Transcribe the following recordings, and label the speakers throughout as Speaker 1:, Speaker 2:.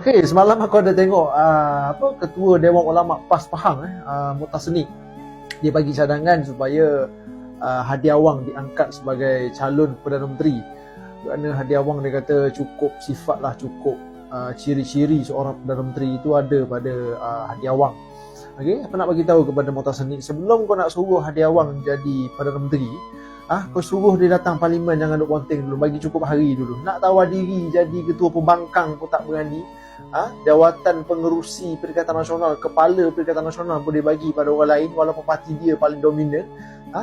Speaker 1: Okey, semalam aku ada tengok Ketua Dewan Ulama PAS Pahang Muhtar Senik. Dia bagi cadangan supaya Hadi Awang diangkat sebagai calon Perdana Menteri. Kerana Hadi Awang dia kata cukup sifatlah, cukup ciri-ciri seorang Perdana Menteri itu ada pada Hadi Awang. Okey, apa nak bagi tahu kepada Muhtar Senik, sebelum kau nak suruh Hadi Awang jadi Perdana Menteri, kau suruh dia datang parlimen, jangan duk ponteng dulu, bagi cukup hari dulu. Nak tawar diri jadi ketua pembangkang pun tak berani. Jawatan pengerusi Perikatan Nasional, kepala Perikatan Nasional pun dia bagi pada orang lain walaupun parti dia paling dominan.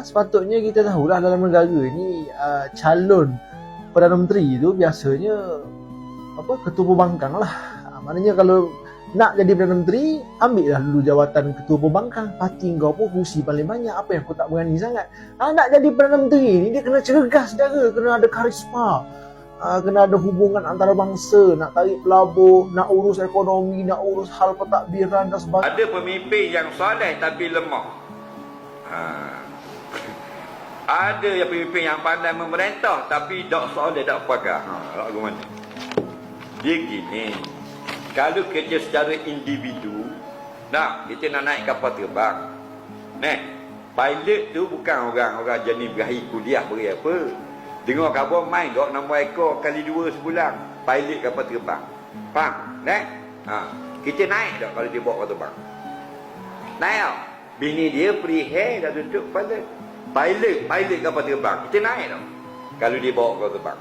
Speaker 1: Sepatutnya kita tahulah dalam negara ni calon Perdana Menteri itu biasanya ketua pembangkang lah. Maknanya kalau nak jadi Perdana Menteri, ambillah dulu jawatan ketua pembangkang. Parti kau pun kursi paling banyak, apa yang kau tak berani sangat? Nak jadi Perdana Menteri ni dia kena cergas saudara, kena ada karisma, kena ada hubungan antara bangsa, nak tarik pelabur, nak urus ekonomi, nak urus hal pentadbiran dan sebagainya.
Speaker 2: Ada pemimpin yang soleh tapi lemah. Ada yang pemimpin yang pandai memerintah tapi tak soleh, tak pakar. Lagu mana? Dia gini, kalau kerja secara individu, kita nak naik kapal terbang. Pilot tu bukan orang jenis berakhir kuliah beri apa. Dengar khabar main dok 6 ekor kali 2 sebulan pilot kapal terbang. Faham? Kita naik tak kalau dia bawa kapal terbang? Naik tak? Bini dia perihal dah tutup kepala. Pilot kapal terbang. Kita naik tak? Kalau dia bawa kapal terbang.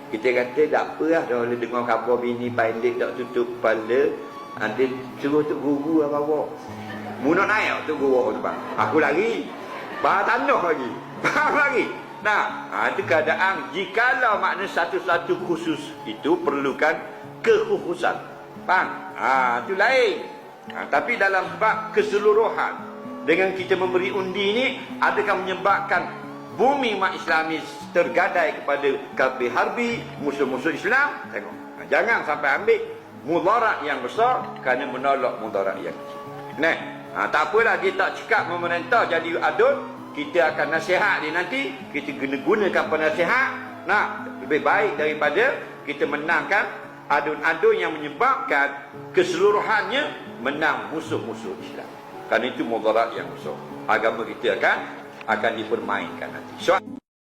Speaker 2: Kita kata tak apa lah dah dengar khabar bini pilot tak tutup kepala. Nanti suruh Tok Guru lah bawa. Mu nak naik tak Tok Guru kapal terbang? Aku lari. Bahar tanah lagi. Faham lagi? Itu keadaan jikalau makna satu-satu khusus itu perlukan kekhususan. Faham? Itu lain. Tapi dalam bab keseluruhan, dengan kita memberi undi ini, adakah menyebabkan bumi umat Islamis tergadai kepada kafir harbi, musuh-musuh Islam? Tengok. Jangan sampai ambil mudarat yang besar kerana menolak mudarat yang kecil. Tak apalah dia tak cakap memerintah jadi adun. Kita akan nasihat dia nanti, kita gunakan penasihat. Lebih baik daripada kita menangkan adun-adun yang menyebabkan keseluruhannya menang musuh-musuh Islam. Kerana itu mudarat yang besar. Agama kita akan dipermainkan nanti.